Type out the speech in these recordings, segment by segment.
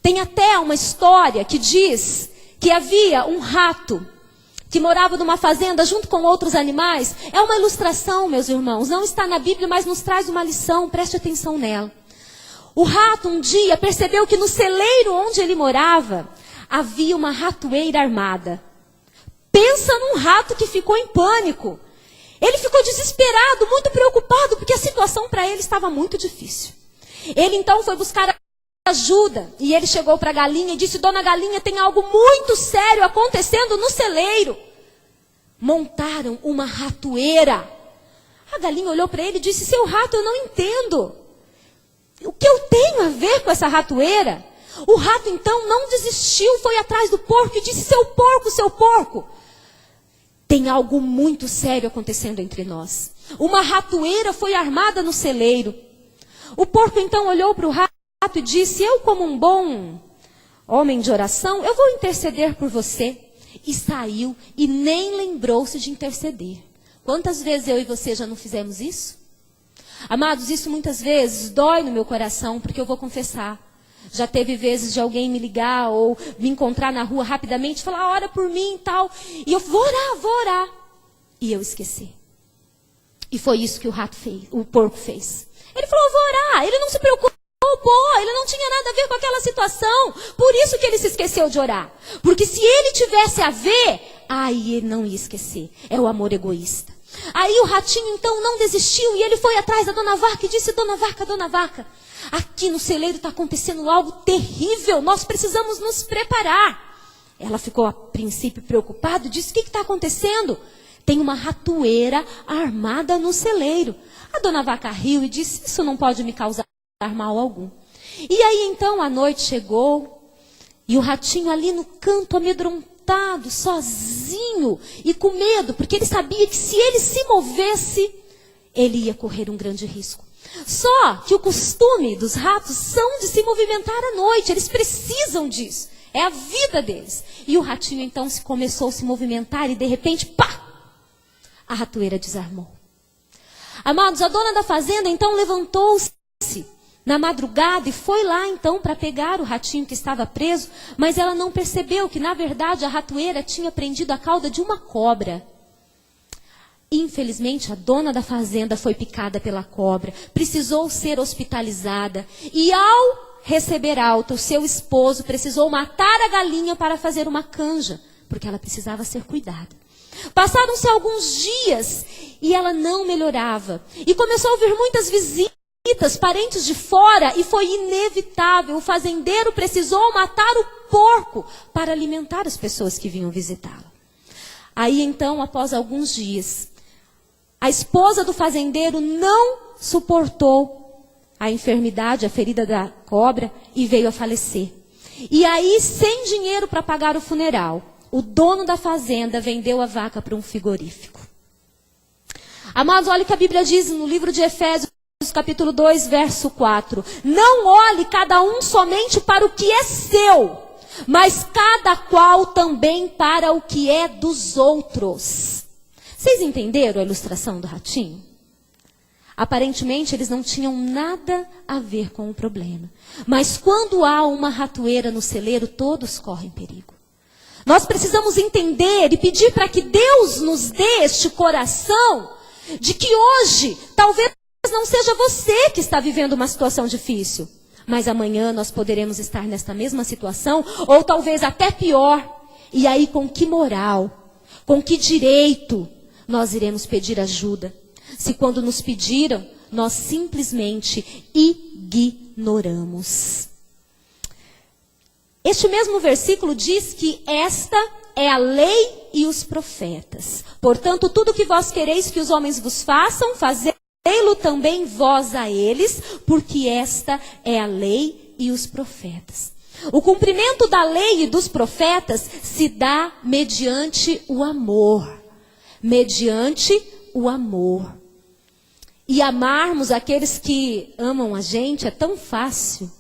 Tem até uma história que diz que havia um rato que morava numa fazenda junto com outros animais. É uma ilustração, meus irmãos, não está na Bíblia, mas nos traz uma lição, preste atenção nela. O rato um dia percebeu que no celeiro onde ele morava, havia uma ratoeira armada. Pensa num rato que ficou em pânico. Ele ficou desesperado, muito preocupado, porque a situação para ele estava muito difícil. Ele então foi buscar ajuda, e ele chegou para a galinha e disse: Dona Galinha, tem algo muito sério acontecendo no celeiro. Montaram uma ratoeira. A galinha olhou para ele e disse: Seu rato, eu não entendo. O que eu tenho a ver com essa ratoeira? O rato então não desistiu, foi atrás do porco e disse: Seu porco, tem algo muito sério acontecendo entre nós. Uma ratoeira foi armada no celeiro. O porco então olhou para o rato e disse: Eu, como um bom homem de oração, eu vou interceder por você. E saiu e nem lembrou-se de interceder. Quantas vezes eu e você já não fizemos isso? Amados, isso muitas vezes dói no meu coração, porque eu vou confessar. Já teve vezes de alguém me ligar ou me encontrar na rua rapidamente e falar: ora por mim e tal. E eu vou orar. E eu esqueci. E foi isso que o porco fez. Ele falou: eu vou orar. Ele não se preocupou, ele não tinha nada a ver com aquela situação. Por isso que ele se esqueceu de orar. Porque se ele tivesse a ver, aí ele não ia esquecer. É o amor egoísta. Aí o ratinho então não desistiu e ele foi atrás da Dona Vaca e disse: Dona Vaca, aqui no celeiro está acontecendo algo terrível, nós precisamos nos preparar. Ela ficou a princípio preocupada e disse: O que está acontecendo? Tem uma ratoeira armada no celeiro. A Dona Vaca riu e disse: Isso não pode me causar mal algum. E aí então a noite chegou e o ratinho ali no canto amedrontado, sozinho e com medo, porque ele sabia que se ele se movesse, ele ia correr um grande risco. Só que o costume dos ratos são de se movimentar à noite, eles precisam disso, é a vida deles. E o ratinho então começou a se movimentar e de repente, pá! A ratoeira desarmou. Amados, a dona da fazenda então levantou-se na madrugada e foi lá então para pegar o ratinho que estava preso, mas ela não percebeu que na verdade a ratoeira tinha prendido a cauda de uma cobra. Infelizmente a dona da fazenda foi picada pela cobra, precisou ser hospitalizada e ao receber alta o seu esposo precisou matar a galinha para fazer uma canja, porque ela precisava ser cuidada. Passaram-se alguns dias e ela não melhorava e começou a ouvir muitas visitas, parentes de fora, e foi inevitável. O fazendeiro precisou matar o porco para alimentar as pessoas que vinham visitá-la. Aí então, após alguns dias, a esposa do fazendeiro não suportou a enfermidade, a ferida da cobra, e veio a falecer. E aí, sem dinheiro para pagar o funeral, o dono da fazenda vendeu a vaca para um frigorífico. Amados, olha o que a Bíblia diz no livro de Efésios, capítulo 2, verso 4. Não olhe cada um somente para o que é seu, mas cada qual também para o que é dos outros. Vocês entenderam a ilustração do ratinho? Aparentemente eles não tinham nada a ver com o problema. Mas quando há uma ratoeira no celeiro, todos correm perigo. Nós precisamos entender e pedir para que Deus nos dê este coração de que hoje, talvez não seja você que está vivendo uma situação difícil, mas amanhã nós poderemos estar nesta mesma situação, ou talvez até pior. E aí com que moral, com que direito nós iremos pedir ajuda? Se quando nos pediram, nós simplesmente ignoramos. Este mesmo versículo diz que esta é a lei e os profetas. Portanto, tudo que vós quereis que os homens vos façam, fazei-lo também vós a eles, porque esta é a lei e os profetas. O cumprimento da lei e dos profetas se dá mediante o amor. Mediante o amor. E amarmos aqueles que amam a gente é tão fácil,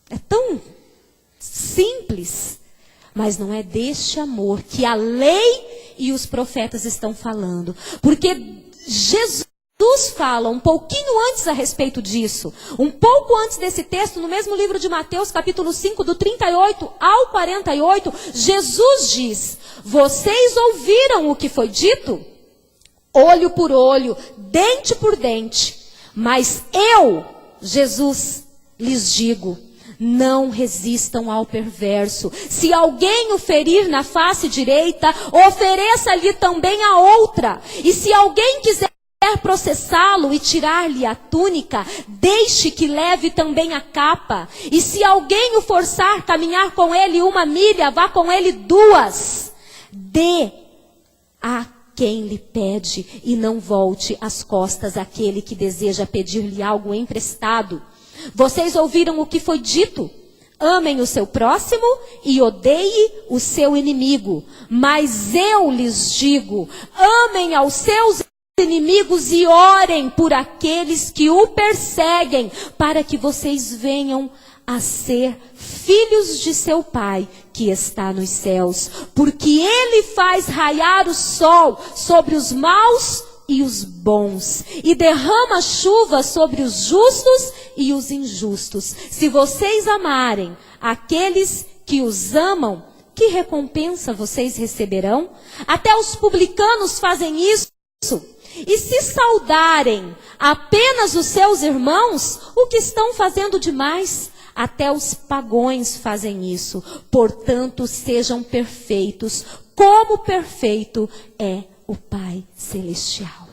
é tão simples, mas não é deste amor que a lei e os profetas estão falando. Porque Jesus Jesus fala um pouquinho antes a respeito disso. Um pouco antes desse texto, no mesmo livro de Mateus, capítulo 5, do 38 ao 48, Jesus diz: vocês ouviram o que foi dito? Olho por olho, dente por dente. Mas eu, Jesus, lhes digo: não resistam ao perverso. Se alguém o ferir na face direita, ofereça-lhe também a outra. E se alguém quiser processá-lo e tirar-lhe a túnica, deixe que leve também a capa. E se alguém o forçar caminhar com ele 1 milha, vá com ele 2. Dê a quem lhe pede e não volte as costas àquele que deseja pedir-lhe algo emprestado. Vocês ouviram o que foi dito? Amem o seu próximo e odeie o seu inimigo. Mas eu lhes digo, amem aos seus inimigos e orem por aqueles que o perseguem, para que vocês venham a ser filhos de seu Pai que está nos céus. Porque Ele faz raiar o sol sobre os maus e os bons, e derrama chuva sobre os justos e os injustos. Se vocês amarem aqueles que os amam, que recompensa vocês receberão? Até os publicanos fazem isso. E se saudarem apenas os seus irmãos, o que estão fazendo demais? Até os pagões fazem isso. Portanto, sejam perfeitos, como perfeito é o Pai Celestial.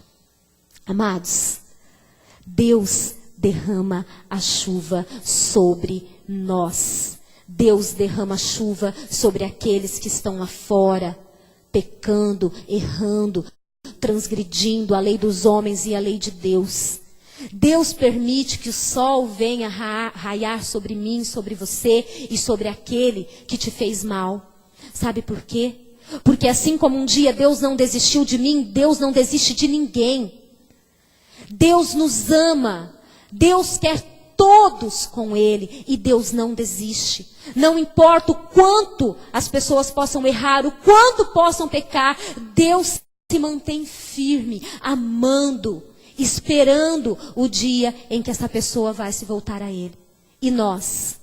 Amados, Deus derrama a chuva sobre nós. Deus derrama chuva sobre aqueles que estão lá fora, pecando, errando, transgredindo a lei dos homens e a lei de Deus. Deus permite que o sol venha raiar sobre mim, sobre você e sobre aquele que te fez mal. Sabe por quê? Porque assim como um dia Deus não desistiu de mim, Deus não desiste de ninguém. Deus nos ama. Deus quer todos com Ele. E Deus não desiste. Não importa o quanto as pessoas possam errar, o quanto possam pecar, Deus se mantém firme, amando, esperando o dia em que essa pessoa vai se voltar a Ele. E nós?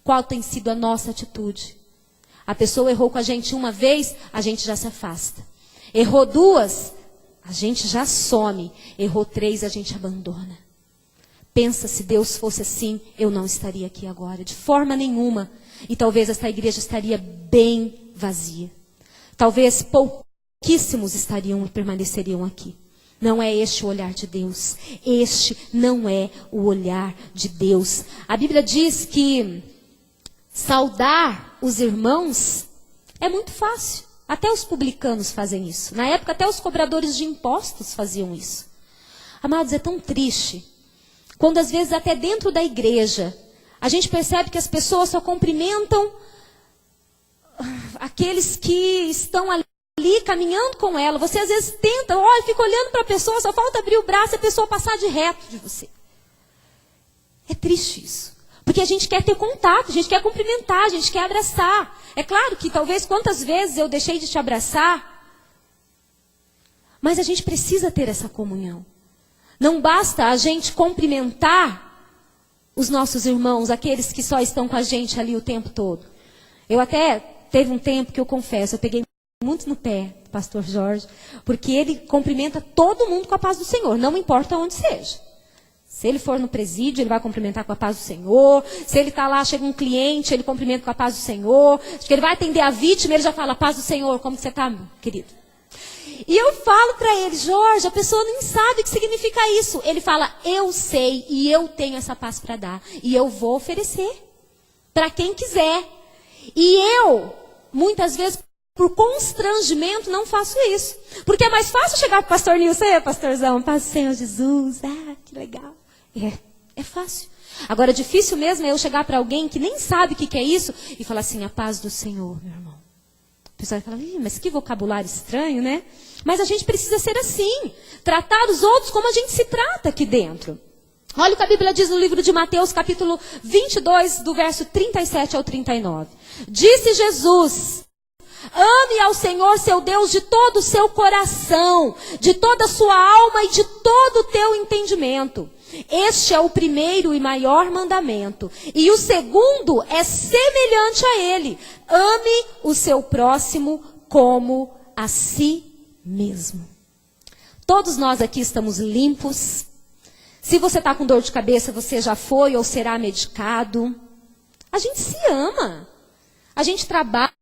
Qual tem sido a nossa atitude? A pessoa errou com a gente uma vez, a gente já se afasta. Errou 2, a gente já some. Errou 3, a gente abandona. Pensa, se Deus fosse assim, eu não estaria aqui agora, de forma nenhuma. E talvez esta igreja estaria bem vazia. Talvez pouquíssimos permaneceriam aqui. Não é este o olhar de Deus. Este não é o olhar de Deus. A Bíblia diz que saudar os irmãos é muito fácil. Até os publicanos fazem isso. Na época, até os cobradores de impostos faziam isso. Amados, é tão triste. Quando às vezes até dentro da igreja, a gente percebe que as pessoas só cumprimentam aqueles que estão ali caminhando com ela. Você às vezes tenta, olha, fica olhando para a pessoa, só falta abrir o braço e a pessoa passar de reto de você. É triste isso. Porque a gente quer ter contato, a gente quer cumprimentar, a gente quer abraçar. É claro que talvez quantas vezes eu deixei de te abraçar, mas a gente precisa ter essa comunhão. Não basta a gente cumprimentar os nossos irmãos, aqueles que só estão com a gente ali o tempo todo. Eu até teve um tempo que eu confesso, eu peguei muito no pé do pastor Jorge, porque ele cumprimenta todo mundo com a paz do Senhor, não importa onde seja. Se ele for no presídio, ele vai cumprimentar com a paz do Senhor. Se ele está lá, chega um cliente, ele cumprimenta com a paz do Senhor. Acho que ele vai atender a vítima, ele já fala, paz do Senhor, como você está, querido? E eu falo para ele, Jorge, a pessoa nem sabe o que significa isso. Ele fala, eu sei e eu tenho essa paz para dar. E eu vou oferecer para quem quiser. E eu, muitas vezes, por constrangimento, não faço isso. Porque é mais fácil chegar para o pastor Nilson, pastorzão, paz do Senhor Jesus, que legal. É fácil. Agora, difícil mesmo é eu chegar para alguém que nem sabe o que é isso e falar assim, a paz do Senhor, meu irmão. O pessoal vai falar, mas que vocabulário estranho, né? Mas a gente precisa ser assim. Tratar os outros como a gente se trata aqui dentro. Olha o que a Bíblia diz no livro de Mateus, capítulo 22, do verso 37 ao 39. Disse Jesus, Ame ao Senhor seu Deus de todo o seu coração, de toda a sua alma e de todo o teu entendimento. Este é o primeiro e maior mandamento. E o segundo é semelhante a ele. Ame o seu próximo como a si mesmo. Todos nós aqui estamos limpos. Se você está com dor de cabeça, você já foi ou será medicado. A gente se ama. A gente trabalha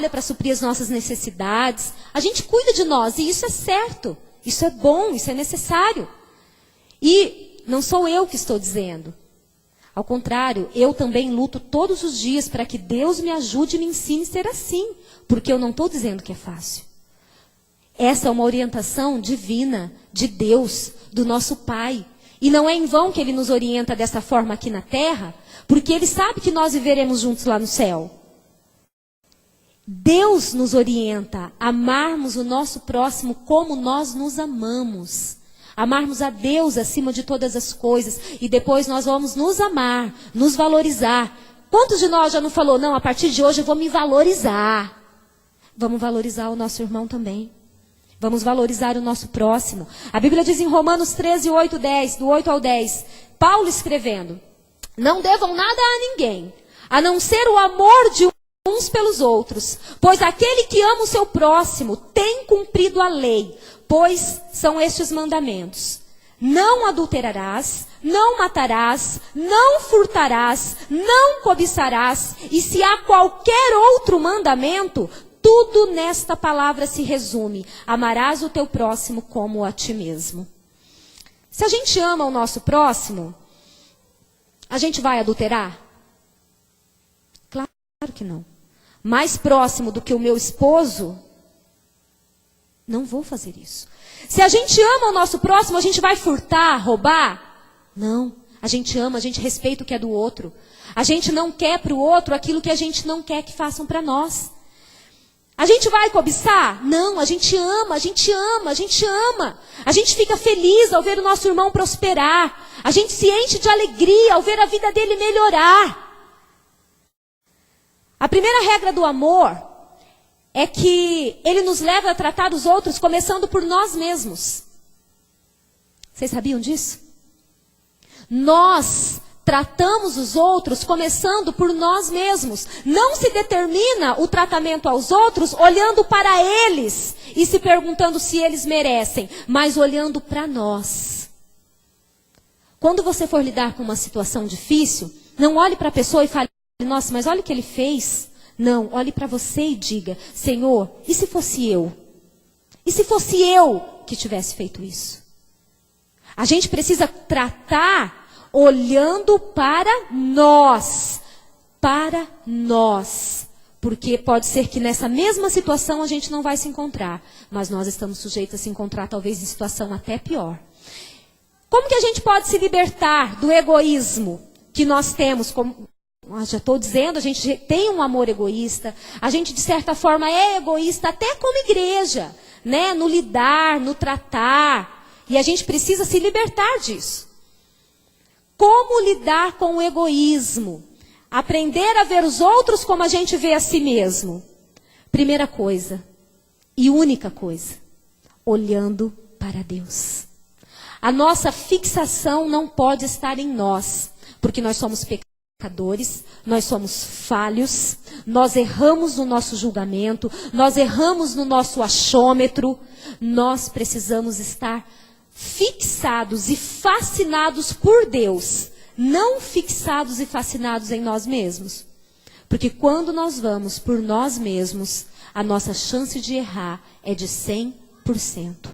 para suprir as nossas necessidades. A gente cuida de nós e isso é certo. Isso é bom, isso é necessário. E não sou eu que estou dizendo. Ao contrário, eu também luto todos os dias para que Deus me ajude e me ensine a ser assim. Porque eu não estou dizendo que é fácil. Essa é uma orientação divina, de Deus, do nosso Pai. E não é em vão que Ele nos orienta dessa forma aqui na terra, porque Ele sabe que nós viveremos juntos lá no céu. Deus nos orienta a amarmos o nosso próximo como nós nos amamos. Amarmos a Deus acima de todas as coisas. E depois nós vamos nos amar, nos valorizar. Quantos de nós já não falou, não, a partir de hoje eu vou me valorizar? Vamos valorizar o nosso irmão também. Vamos valorizar o nosso próximo. A Bíblia diz em Romanos 13, 8, 10, do 8 ao 10, Paulo escrevendo, não devam nada a ninguém, a não ser o amor de uns pelos outros, pois aquele que ama o seu próximo tem cumprido a lei, pois são estes mandamentos. Não adulterarás, não matarás, não furtarás, não cobiçarás, e se há qualquer outro mandamento, tudo nesta palavra se resume. Amarás o teu próximo como a ti mesmo. Se a gente ama o nosso próximo, a gente vai adulterar? Claro que não. Mais próximo do que o meu esposo, não vou fazer isso. Se a gente ama o nosso próximo, a gente vai furtar, roubar? Não. A gente ama, a gente respeita o que é do outro. A gente não quer para o outro aquilo que a gente não quer que façam para nós. A gente vai cobiçar? Não, a gente ama, a gente ama, a gente ama. A gente fica feliz ao ver o nosso irmão prosperar. A gente se enche de alegria ao ver a vida dele melhorar. A primeira regra do amor é que ele nos leva a tratar os outros começando por nós mesmos. Vocês sabiam disso? Nós tratamos os outros começando por nós mesmos. Não se determina o tratamento aos outros olhando para eles e se perguntando se eles merecem, mas olhando para nós. Quando você for lidar com uma situação difícil, não olhe para a pessoa e fale, nossa, mas olha o que ele fez. Não, olhe para você e diga, Senhor, e se fosse eu? E se fosse eu que tivesse feito isso? A gente precisa tratar olhando para nós, porque pode ser que nessa mesma situação a gente não vai se encontrar, mas nós estamos sujeitos a se encontrar talvez em situação até pior. Como que a gente pode se libertar do egoísmo que nós temos? Como já estou dizendo, a gente tem um amor egoísta, a gente de certa forma é egoísta até como igreja, né? No lidar, no tratar, e a gente precisa se libertar disso. Como lidar com o egoísmo? Aprender a ver os outros como a gente vê a si mesmo. Primeira coisa, e única coisa, olhando para Deus. A nossa fixação não pode estar em nós, porque nós somos pecadores, nós somos falhos, nós erramos no nosso julgamento, nós erramos no nosso achômetro, nós precisamos estar fixados e fascinados por Deus, não fixados e fascinados em nós mesmos. Porque quando nós vamos por nós mesmos, a nossa chance de errar é de 100%.